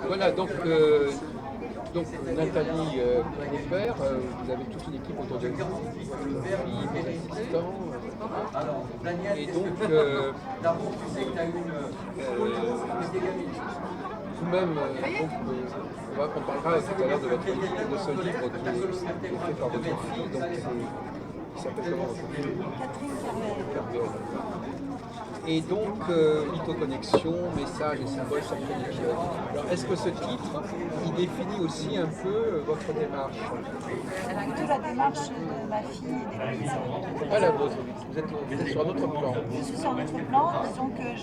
Voilà, donc Nathalie Pfeffer, vous avez toute une équipe autour de vous, votre fille, vos assistants, et donc vous-même, on parlera tout à l'heure de ce livre qui est fait par votre fille, donc qui s'appelle comment votre fille Catherine Carvel. Et donc, mythoconnexion, message et symboles sacrés. Alors, est-ce que ce titre, il définit aussi un peu votre démarche? plutôt la démarche de ma fille et d'Héloïse. Pas la vôtre, vous êtes sur un autre plan. Je suis sur un autre plan, disons que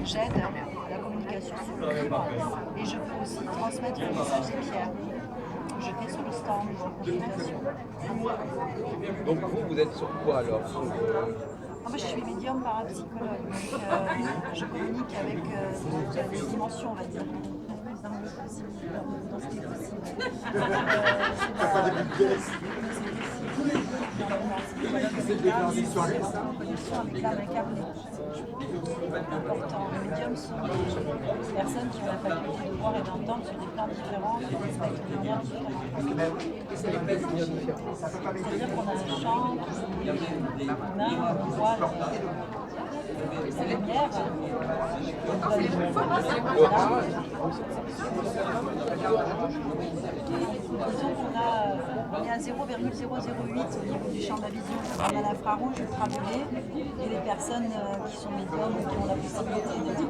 j'aide à la communication sur le livre et je peux aussi transmettre le message des pierres. Je fais sur le stand de méditation. Donc vous êtes sur quoi alors? Je suis médium parapsychologue, donc je communique avec des dimensions, on va dire. Dans le possible, dans ce qui est possible. Connexion avec l'âme incarnée. Important. Les médiums sont des personnes qui ont la faculté de voir et d'entendre sur des plans différents, sur des spectres différents. C'est-à-dire qu'on a un champ qui est humain, on voit la lumière. Disons qu'on est à 0,008 au niveau du champ de la vision. On a l'infrarouge, l'ultraviolet, et les personnes qui sont médiums ou qui ont la possibilité de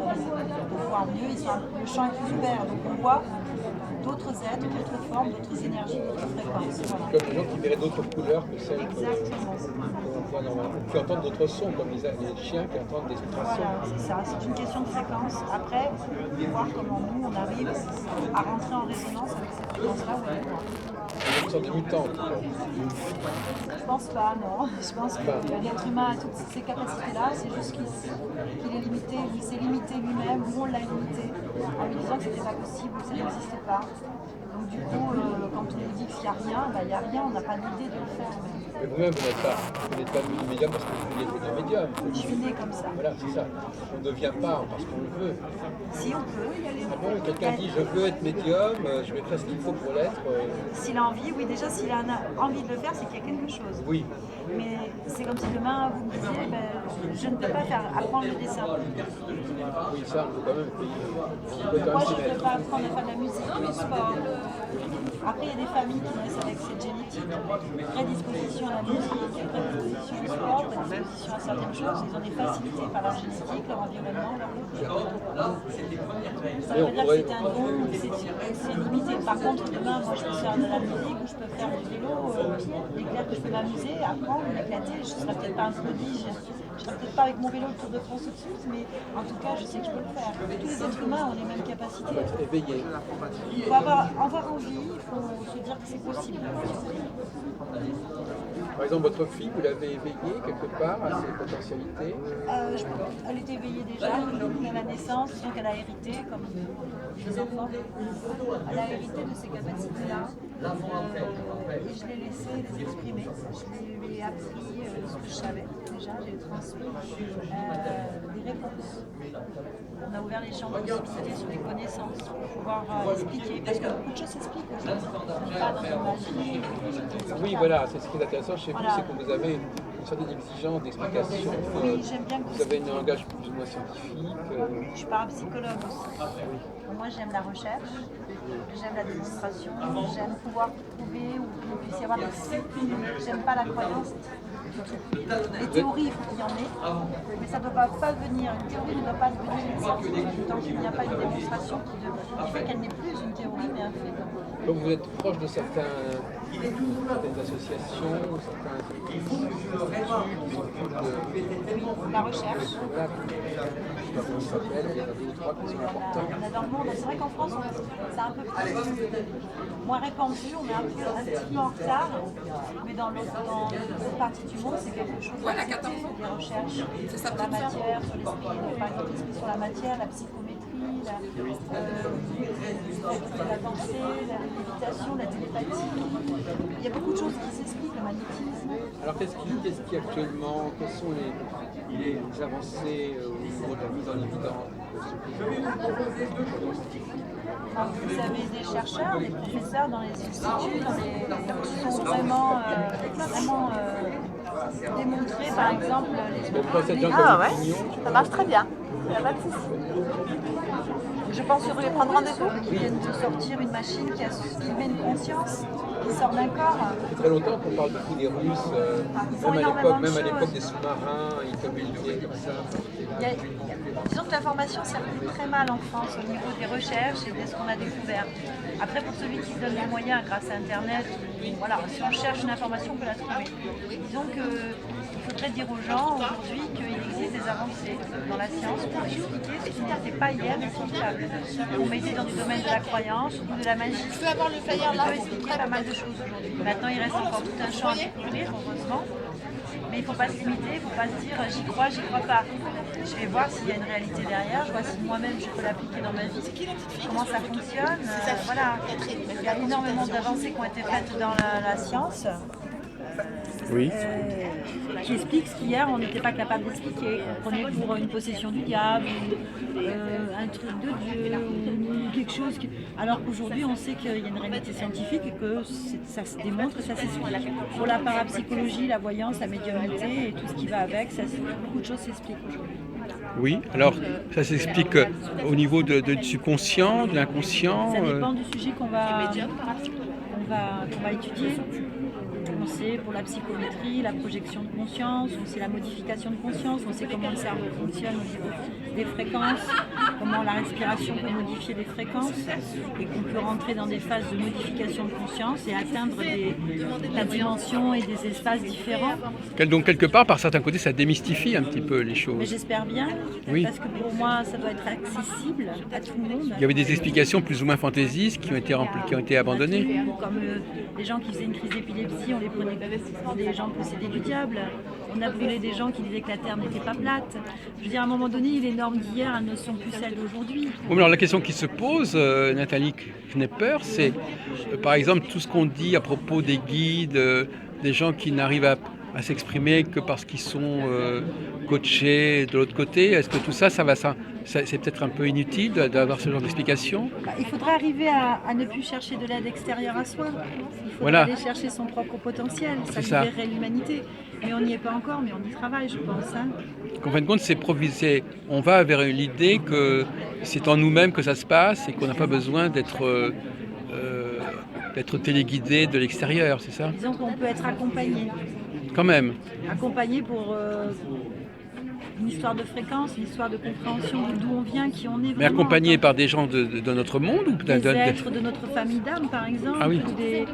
voir mieux, le champ est plus ouvert, donc on voit d'autres êtres, d'autres formes, d'autres énergies, d'autres fréquences. Voilà. Comme les gens qui verraient d'autres couleurs que celles Exactement. qu'on voit normalement, qui entendent d'autres sons, comme les chiens qui entendent des ultrasons. Voilà, c'est ça, c'est une question de fréquence. Après, voir comment nous, on arrive à rentrer en résonance avec cette fréquence-là ou avec moi. Une sorte de mutante. Je pense pas, non. Je pense que l'être humain a toutes ces capacités-là, c'est juste qu'il est limité, il s'est limité lui-même, ou on l'a limité, en lui disant que c'était pas possible, que ça n'existait pas. Donc du coup, quand on nous dit qu'il n'y a rien, il n'y a rien, on n'a pas l'idée de le faire. Mais vous-même, vous n'êtes pas médium parce que vous voulez être médium. Je suis née comme ça. Voilà, c'est ça. On ne devient pas parce qu'on le veut. Si on peut y aller. Ah bon, quelqu'un dit je veux être médium, je vais faire ce qu'il faut pour l'être. S'il a envie, oui, déjà s'il a envie de le faire, c'est qu'il y a quelque chose. Oui. Mais c'est comme si demain vous me disiez, je ne peux pas apprendre le dessin. Oui, ça, on peut quand même payer. Moi, je ne peux pas apprendre à faire de la musique, du sport. Après, il y a des familles qui naissent avec cette génétique, prédisposition à la musique, prédisposition au sport, prédisposition à certaines choses. Ils ont des facilités par leur génétique, leur environnement, leur ça veut dire que c'est un don, c'est limité. Par contre, demain, moi, je peux faire de la musique ou je peux faire du vélo. Il est clair que je peux m'amuser, apprendre, m'éclater. Je ne serai peut-être pas un prodige. Je ne serai peut-être pas avec mon vélo le Tour de France tout de suite, mais en tout cas, je sais que je peux le faire. Tous les êtres humains ont les mêmes capacités. Éveillé. Il faut avoir envie, il faut se dire que c'est possible. Par exemple, votre fille, vous l'avez éveillée quelque part à ses potentialités? Elle était éveillée déjà à la naissance, donc elle a hérité, comme les enfants. Elle a hérité de ces capacités-là. Et je l'ai laissé les exprimer. Je lui ai appris ce que je savais déjà, j'ai transmis des réponses. On a ouvert les champs de possibilités sur les connaissances pour pouvoir expliquer, parce que beaucoup de choses s'expliquent aujourd'hui. On n'est pas dans une magie. Oui, voilà, c'est ce qui est intéressant chez vous, c'est que vous avez une certaine exigence d'explication. Oui, j'aime bien que vous avez un langage plus ou moins scientifique. Je suis parapsychologue aussi. Moi, j'aime la recherche, j'aime la démonstration, j'aime pouvoir prouver ou qu'il puisse y avoir des faits. J'aime pas la croyance. Les théories, il faut qu'il y en ait, mais ça ne doit pas venir. Une théorie ne doit pas devenir une certitude tant qu'il n'y a pas une démonstration qui fait qu'elle n'est plus une théorie mais un fait. Donc vous êtes proche de certaines associations, certains la recherche. Voilà. Je ne sais pas comment ils s'appellent, il y en a deux ou trois qui sont importants. On a dans le monde, c'est vrai qu'en France, c'est un peu plus moins répandu, on est un petit peu en retard, mais dans l'autre partie du monde, c'est quelque chose d'accepté, des recherches sur la matière, sur l'esprit, par exemple l'esprit sur la matière, la psychométrie, la pensée, la méditation, la télépathie. Il y a beaucoup de choses qui s'expliquent, le magnétisme. Alors qu'est-ce qui actuellement, quelles sont les avancées au niveau de la mise en évidence de ce Vous avez des chercheurs, des professeurs dans les instituts, qui sont vraiment démontrés, par exemple, Donc, toi, cette genre Ah ouais, d'opinion, ça marche très bien. Il n'y a pas de souci. Je pense que vous voulez prendre rendez-vous. qui viennent de sortir une machine qui met une conscience, qui sort d'un corps. ça fait très longtemps qu'on parle beaucoup des Russes, Ils font énormément de même à l'époque choses. des sous-marins, ils communiquaient comme ça. Disons que l'information circule très mal en France au niveau des recherches et de ce qu'on a découvert. Après, pour celui qui se donne les moyens grâce à Internet, voilà, si on cherche une information, on peut la trouver. Disons qu'il faudrait dire aux gens aujourd'hui qu'il existe des avancées dans la science pour expliquer ce qui n'était pas hier explicable. On mettait dans du domaine de la croyance ou de la magie. Je peux avoir le flyer là. On peut expliquer pas mal de choses aujourd'hui. Maintenant, il reste encore tout un champ à découvrir, heureusement. Mais il ne faut pas se limiter, il ne faut pas se dire j'y crois pas. Je vais voir s'il y a une réalité derrière, je vois si moi-même je peux l'appliquer dans ma vie, comment ça fonctionne. Voilà. Il y a énormément d'avancées qui ont été faites dans la science. Oui. Qui explique ce qu'hier on n'était pas capable d'expliquer. On prenait pour une possession du diable, un truc de Dieu, ou quelque chose. Alors qu'aujourd'hui on sait qu'il y a une réalité scientifique et que ça se démontre, ça s'explique. Pour la parapsychologie, la voyance, la médiumnité et tout ce qui va avec, beaucoup de choses s'expliquent aujourd'hui. Oui, alors ça s'explique au niveau du subconscient, de l'inconscient. Ça dépend du sujet qu'on va étudier. On sait pour la psychométrie, la projection de conscience, on sait la modification de conscience, on sait comment le cerveau fonctionne au niveau des fréquences, comment la respiration peut modifier les fréquences et qu'on peut rentrer dans des phases de modification de conscience et atteindre des dimensions et des espaces différents. Donc quelque part, par certains côtés, ça démystifie un petit peu les Mais choses. j'espère bien, Oui. parce que pour moi, ça doit être accessible à tout le monde. Il y avait des explications plus ou moins fantaisistes qui ont été abandonnées. Comme les gens qui faisaient une crise d'épilepsie, on les prenait pour des gens possédés du diable. On a brûlé des gens qui disaient que la Terre n'était pas plate. Je veux dire, à un moment donné, les normes d'hier elles ne sont plus celles d'aujourd'hui. Bon, alors la question qui se pose, Nathalie Knepper, c'est par exemple tout ce qu'on dit à propos des guides, des gens qui n'arrivent à s'exprimer que parce qu'ils sont coachés de l'autre côté. Est-ce que tout ça, c'est peut-être un peu inutile d'avoir ce genre d'explication? Il faudrait arriver à ne plus chercher de l'aide extérieure à soi. Il faudrait Voilà. aller chercher son propre potentiel. Ça C'est ça. libérerait l'humanité. Mais on n'y est pas encore, mais on y travaille, je pense. Hein. En fin de compte, on va vers l'idée que c'est en nous-mêmes que ça se passe et qu'on n'a pas besoin d'être téléguidé de l'extérieur, c'est ça? Disons qu'on peut être accompagné. Quand même. Accompagné pour une histoire de fréquence, une histoire de compréhension d'où on vient, qui on est vraiment. Mais accompagné par des gens de notre monde ou Des êtres de notre famille d'âme, par exemple, Ah oui. ou des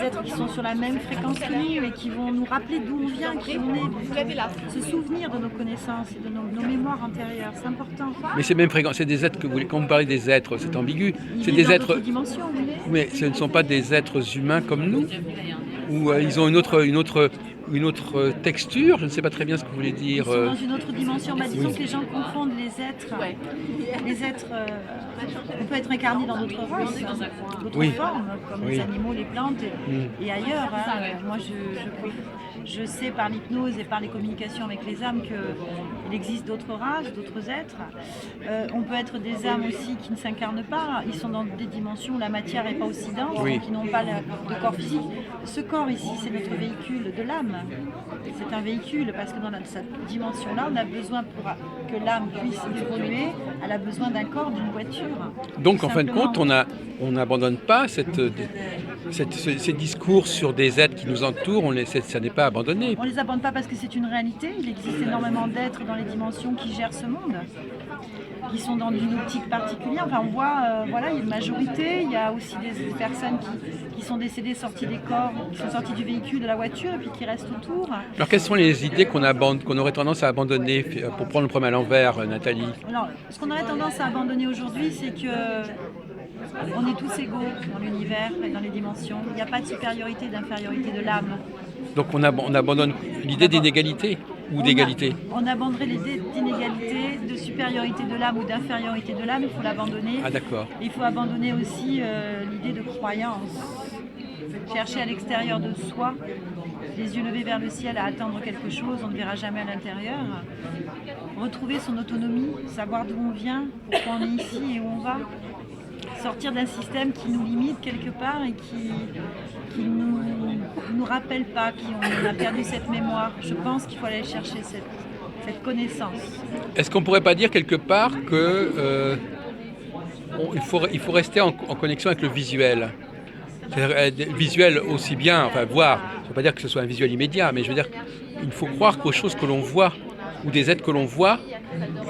êtres qui sont sur la même fréquence que nous et qui vont nous rappeler d'où on vient, qui on est, se souvenir de nos connaissances et de nos mémoires antérieures, c'est important. Mais ces mêmes fréquences, c'est des êtres quand vous parlez des êtres, c'est ambigu. Ils C'est vivent des dans êtres, d'autres dimensions, oui. mais ce ne sont pas des êtres humains comme nous, ou ils ont une autre texture. Je ne sais pas très bien ce que vous voulez Ils dire. sont dans une autre dimension. Disons que les gens confondent les êtres. On peut être incarné dans d'autres races, d'autres Oui. formes, comme Oui. les animaux, les plantes et ailleurs. Hein. Moi, je sais par l'hypnose et par les communications avec les âmes qu'il existe d'autres races, d'autres êtres. On peut être des âmes aussi qui ne s'incarnent pas. Ils sont dans des dimensions où la matière n'est pas aussi dense, Oui. donc ils n'ont pas de corps physique. Ce corps ici, c'est notre véhicule de l'âme. C'est un véhicule parce que dans cette dimension-là, on a besoin pour que l'âme puisse évoluer, elle a besoin d'un corps, d'une voiture. Donc en fin de compte, on n'abandonne pas ces discours sur des êtres qui nous entourent, ça n'est pas abandonné. On ne les abandonne pas parce que c'est une réalité. Il existe énormément d'êtres dans les dimensions qui gèrent ce monde, qui sont dans une optique particulière. Enfin, on voit, il y a une majorité. Il y a aussi des personnes qui sont décédées, sorties des corps, qui sont sorties du véhicule, de la voiture, et puis qui restent autour. Alors quelles sont les idées qu'on aurait tendance à abandonner pour prendre le problème à l'envers, Nathalie? Alors, ce qu'on aurait tendance à abandonner aujourd'hui, c'est que on est tous égaux dans l'univers et dans les dimensions. Il n'y a pas de supériorité, d'infériorité de l'âme. Donc on abandonne l'idée d'inégalité ou d'égalité? On abandonnerait l'idée d'inégalité, de supériorité de l'âme ou d'infériorité de l'âme, il faut l'abandonner. Ah d'accord. Et il faut abandonner aussi l'idée de croyance. chercher à l'extérieur de soi, les yeux levés vers le ciel à attendre quelque chose, on ne verra jamais à l'intérieur. Retrouver son autonomie, savoir d'où on vient, pourquoi on est ici et où on va. Sortir d'un système qui nous limite quelque part et qui nous rappelle pas, on a perdu cette mémoire. Je pense qu'il faut aller chercher cette connaissance. Est-ce qu'on ne pourrait pas dire quelque part que il faut rester en connexion avec le visuel? C'est-à-dire, visuel aussi bien, enfin voir, ça ne veut pas dire que ce soit un visuel immédiat, mais je veux dire, il faut croire qu'aux choses que l'on voit, ou des êtres que l'on voit,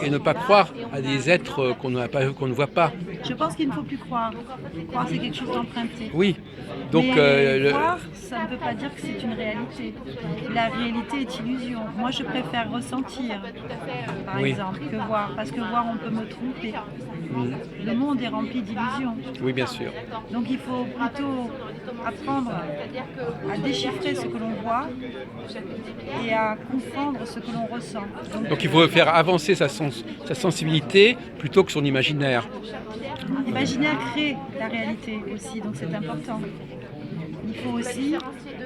et ne pas croire à des êtres qu'on ne voit pas. Je pense qu'il ne faut plus croire. Croire, c'est quelque chose d'emprunté. Oui. Donc, mais croire, ça ne veut pas dire que c'est une réalité. La réalité est illusion. Moi, je préfère ressentir, par exemple, que voir. Parce que voir, on peut me tromper. Le monde est rempli d'illusions. Oui, bien sûr. Donc, il faut plutôt apprendre à déchiffrer ce que l'on voit et à comprendre ce que l'on ressent. Donc il faut faire avancer sa sensibilité plutôt que son imaginaire. L'imaginaire crée la réalité aussi, donc c'est important. Il faut aussi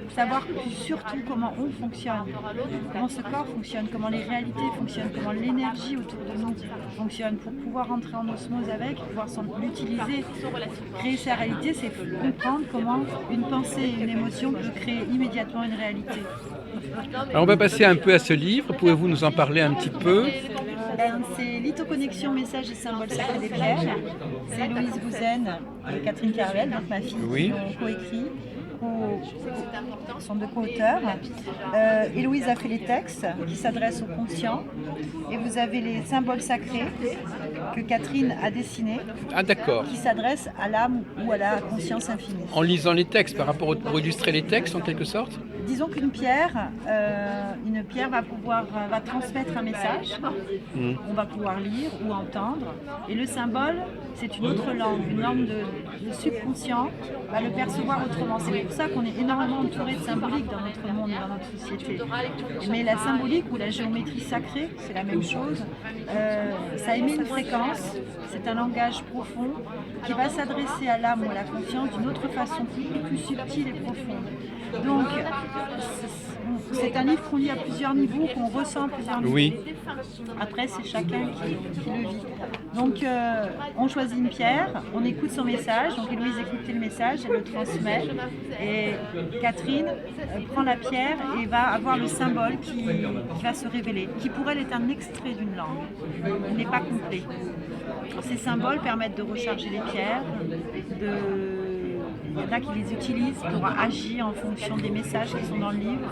savoir surtout comment on fonctionne, comment ce corps fonctionne, comment les réalités fonctionnent, comment l'énergie autour de nous fonctionne, pour pouvoir entrer en osmose avec, pouvoir l'utiliser. Créer sa réalité, c'est comprendre comment une pensée et une émotion peuvent créer immédiatement une réalité. Alors on va passer un peu à ce livre, pouvez-vous nous en parler un petit peu? C'est Lithoconnexion, messages et symboles sacrés des pierres. C'est Héloïse Gouzen et Catherine Caruel, donc ma fille, qui ont coécrit. Sont deux co-auteurs. Héloïse a fait les textes qui s'adressent au conscient et vous avez les symboles sacrés que Catherine a dessinés qui s'adressent à l'âme ou à la conscience infinie. En lisant les textes, pour illustrer les textes en quelque sorte? Disons qu'une pierre va transmettre un message, on va pouvoir lire ou entendre, et le symbole, c'est une autre langue, une langue de subconscient, va le percevoir autrement. C'est pour ça qu'on est énormément entouré de symbolique dans notre monde et dans notre société. Mais la symbolique ou la géométrie sacrée, c'est la même chose. Ça émet une fréquence, c'est un langage profond qui va s'adresser à l'âme ou à la conscience d'une autre façon, plus subtile et profonde. Donc, c'est un livre qu'on lit à plusieurs niveaux, qu'on ressent à plusieurs niveaux. Oui. Après, c'est chacun qui le vit. Donc, on choisit une pierre, on écoute son message. Donc, Héloïse écoute le message, elle le transmet. Et Catherine prend la pierre et va avoir le symbole qui va se révéler, qui pour elle est un extrait d'une langue. Il n'est pas complet. Ces symboles permettent de recharger les pierres, il y en a qui les utilisent pour agir en fonction des messages qui sont dans le livre.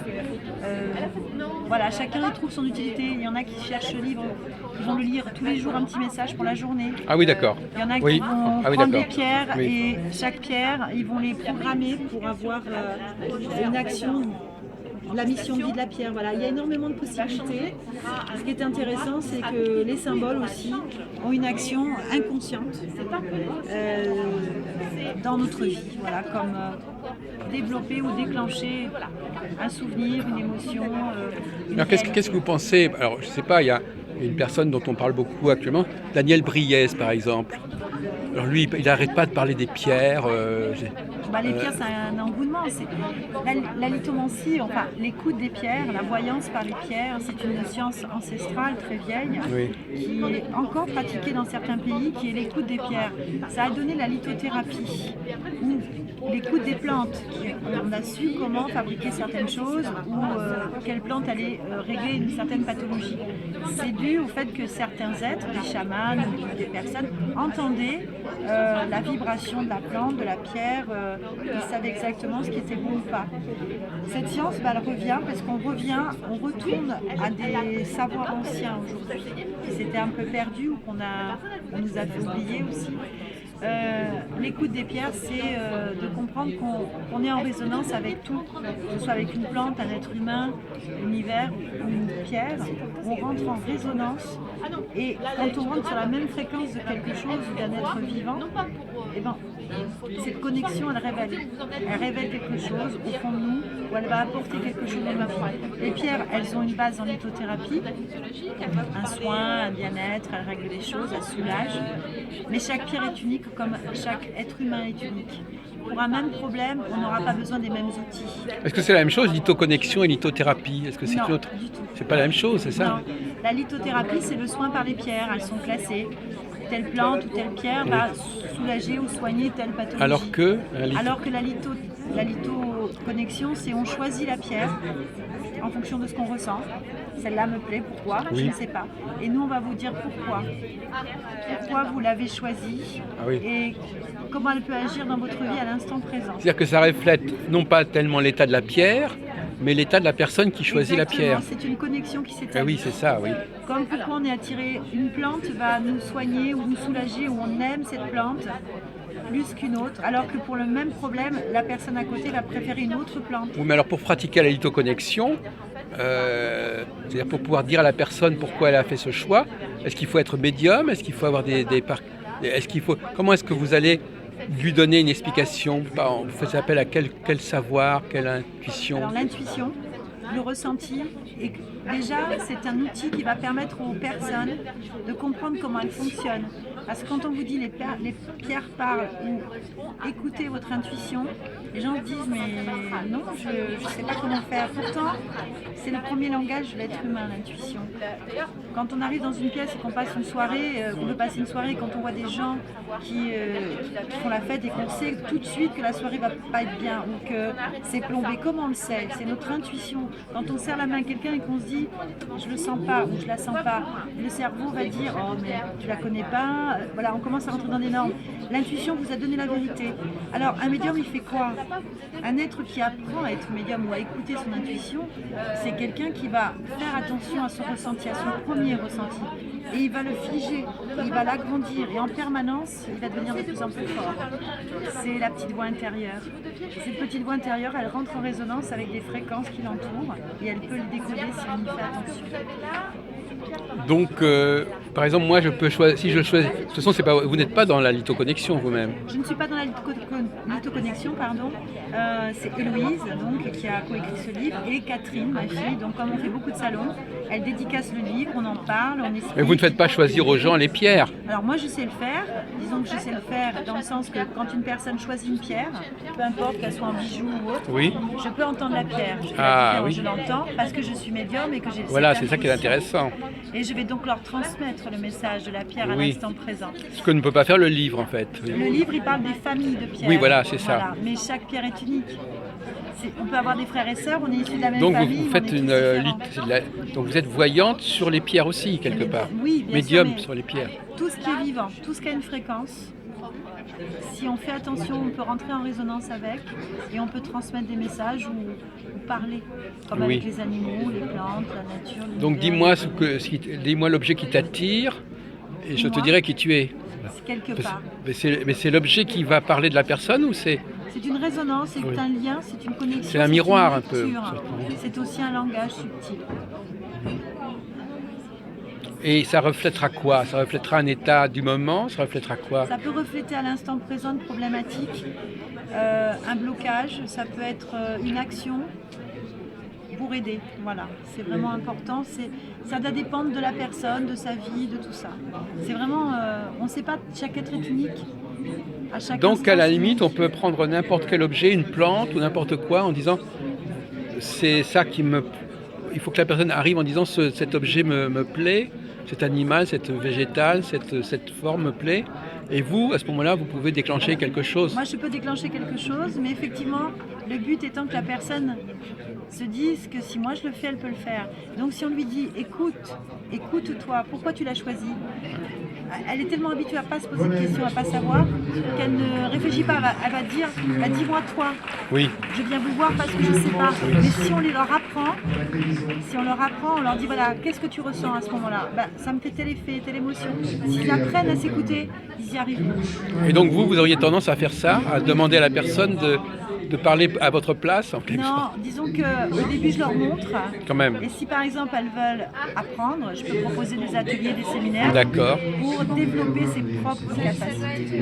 Voilà, chacun trouve son utilité. Il y en a qui cherchent le livre, qui vont le lire tous les jours, un petit message pour la journée. Ah oui, d'accord. Il y en a qui vont prendre des pierres et chaque pierre, ils vont les programmer pour avoir une action. La mission de vie de la pierre, voilà. Il y a énormément de possibilités. Ce qui est intéressant, c'est que les symboles aussi ont une action inconsciente dans notre vie, voilà, comme développer ou déclencher un souvenir, une émotion. Alors qu'est-ce que vous pensez? Alors je ne sais pas, il y a une personne dont on parle beaucoup actuellement, Daniel Briez par exemple. Alors lui, il n'arrête pas de parler des pierres. Les pierres, c'est un engouement. La lithomancie, enfin l'écoute des pierres, la voyance par les pierres, c'est une science ancestrale très vieille qui est encore pratiquée dans certains pays, qui est l'écoute des pierres. Ça a donné la lithothérapie, ou l'écoute des plantes. On a su comment fabriquer certaines choses ou quelle plante allait régler une certaine pathologie. C'est dû au fait que certains êtres, des chamans ou des personnes, entendaient la vibration de la plante, de la pierre, ils savaient exactement ce qui était bon ou pas. Cette science, elle revient parce qu'on retourne à des savoirs anciens aujourd'hui, qui s'étaient un peu perdus ou qu'on nous a fait oublier aussi. L'écoute des pierres, c'est de comprendre qu'on est en résonance avec tout, que ce soit avec une plante, un être humain, l'univers ou une pierre. On rentre en résonance et quand on rentre sur la même fréquence de quelque chose ou d'un être vivant, eh ben, cette connexion, elle révèle quelque chose au fond de nous, où elle va apporter quelque chose dans notre vie. Les pierres, elles ont une base en lithothérapie, un soin, un bien-être, elles règlent les choses, elles soulagent. Mais chaque pierre est unique, comme chaque être humain est unique. Pour un même problème, on n'aura pas besoin des mêmes outils. Est-ce que c'est la même chose, lithoconnexion et lithothérapie? Est-ce que c'est Non, autre? du tout. C'est pas la même chose, c'est ça? Non. La lithothérapie, c'est le soin par les pierres, elles sont classées. Telle plante ou telle pierre va soulager ou soigner telle pathologie. Alors que la lithoconnexion, c'est on choisit la pierre en fonction de ce qu'on ressent. Celle-là me plaît, pourquoi? Oui. Je ne sais pas. Et nous, on va vous dire pourquoi. Pourquoi vous l'avez choisie et comment elle peut agir dans votre vie à l'instant présent. C'est-à-dire que ça reflète non pas tellement l'état de la pierre, mais l'état de la personne qui choisit Exactement, la pierre. c'est une connexion qui s'établit. Ah oui, c'est ça, oui. Comme pourquoi on est attiré, une plante va nous soigner ou nous soulager, ou on aime cette plante plus qu'une autre, alors que pour le même problème, la personne à côté va préférer une autre plante. Oui, mais alors pour pratiquer la lithoconnexion, c'est-à-dire pour pouvoir dire à la personne pourquoi elle a fait ce choix, est-ce qu'il faut être médium? Est-ce qu'il faut avoir comment est-ce que vous allez lui donner une explication? Vous faites appel à quel savoir, quelle intuition? Alors l'intuition, le ressenti, et déjà c'est un outil qui va permettre aux personnes de comprendre comment elles fonctionnent. Parce que quand on vous dit les pierres parlent ou écoutez votre intuition, les gens se disent mais non, je ne sais pas comment faire. Pourtant, c'est le premier langage de l'être humain, l'intuition. Quand on arrive dans une pièce et qu'on passe une soirée, qu'on veut passer une soirée, quand on voit des gens qui font la fête et qu'on sait tout de suite que la soirée va pas être bien ou que c'est plombé, comment on le sait? C'est notre intuition. Quand on serre la main à quelqu'un et qu'on se dit je le sens pas ou je la sens pas, le cerveau va dire oh mais tu la connais pas. Voilà, on commence à rentrer dans des normes. L'intuition vous a donné la vérité. Alors, un médium, il fait quoi? Un être qui apprend à être médium ou à écouter son intuition, c'est quelqu'un qui va faire attention à son ressenti, à son premier ressenti. Et il va le figer, il va l'agrandir. Et en permanence, il va devenir de plus en plus fort. C'est la petite voix intérieure. Cette petite voix intérieure, elle rentre en résonance avec des fréquences qui l'entourent et elle peut le décoder si on y fait attention. Donc, par exemple, moi, je peux choisir. Si je choisis, de toute façon, vous n'êtes pas dans la lithoconnexion vous-même. Je ne suis pas dans la lithoconnexion, pardon. C'est Héloïse, donc, qui a coécrit ce livre, et Catherine, ma fille. Donc, comme on fait beaucoup de salons, elle dédicace le livre, on en parle, on explique. Mais vous ne faites pas choisir aux gens les pierres. Alors moi, je sais le faire. Disons que je sais le faire dans le sens que quand une personne choisit une pierre, peu importe qu'elle soit en bijou ou autre, Oui. je peux entendre la pierre. Je l'entends parce que je suis médium et que j'ai. Voilà, c'est ça qui est intéressant. Et je vais donc leur transmettre le message de la pierre à l'instant présent. Ce que ne peut pas faire le livre, en fait. Le livre, il parle des familles de pierres. Oui, voilà, c'est ça. Voilà. Mais chaque pierre est unique. On peut avoir des frères et sœurs, on est issus de la même Donc famille. vous faites donc vous êtes voyante sur les pierres aussi, quelque part. Oui, bien médium sûr, sur les pierres. Tout ce qui est vivant, tout ce qui a une fréquence, si on fait attention, on peut rentrer en résonance avec et on peut transmettre des messages ou parler, comme avec les animaux, les plantes, la nature. Donc dis-moi l'objet qui t'attire et je te dirai qui tu es. C'est quelque part. Mais c'est l'objet qui va parler de la personne ou c'est... C'est une résonance, c'est un lien, c'est une connexion. C'est un miroir un peu. C'est aussi un langage subtil. Et ça reflètera quoi? Ça reflètera un état du moment? Ça reflètera quoi? Ça peut refléter à l'instant présent une problématique, un blocage, ça peut être une action pour aider. Voilà, c'est vraiment important. Ça doit dépendre de la personne, de sa vie, de tout ça. C'est vraiment, on ne sait pas, chaque être est unique. Donc à la limite, on peut prendre n'importe quel objet, une plante ou n'importe quoi en disant c'est ça qui me... Il faut que la personne arrive en disant cet objet me plaît, cet animal, cette végétale, cette forme me plaît. Et vous, à ce moment-là, vous pouvez déclencher quelque chose. Moi, je peux déclencher quelque chose, mais effectivement, le but étant que la personne se dise que si moi je le fais, elle peut le faire. Donc si on lui dit écoute-toi, pourquoi tu l'as choisi? Elle est tellement habituée à ne pas se poser de questions, à ne pas savoir, qu'elle ne réfléchit pas. Elle va dire dis-moi toi. Oui. Je viens vous voir parce que je ne sais pas. Mais si on leur apprend, on leur dit voilà, qu'est-ce que tu ressens à ce moment-là? Ça me fait tel effet, telle émotion. S'ils apprennent à s'écouter, ils y arrivent. Et donc vous auriez tendance à faire ça, à demander à la personne de parler à votre place en quelque Non, sorte. disons qu'au début, je leur montre. Quand même. Et si par exemple elles veulent apprendre, je peux proposer des ateliers, des séminaires D'accord. pour développer ses propres capacités.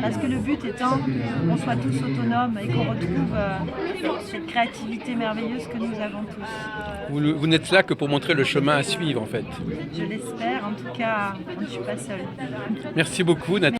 Parce que le but étant qu'on soit tous autonomes et qu'on retrouve cette créativité merveilleuse que nous avons tous. Vous n'êtes là que pour montrer le chemin à suivre en fait. Je l'espère, en tout cas, je ne suis pas seule. Merci beaucoup Nathalie.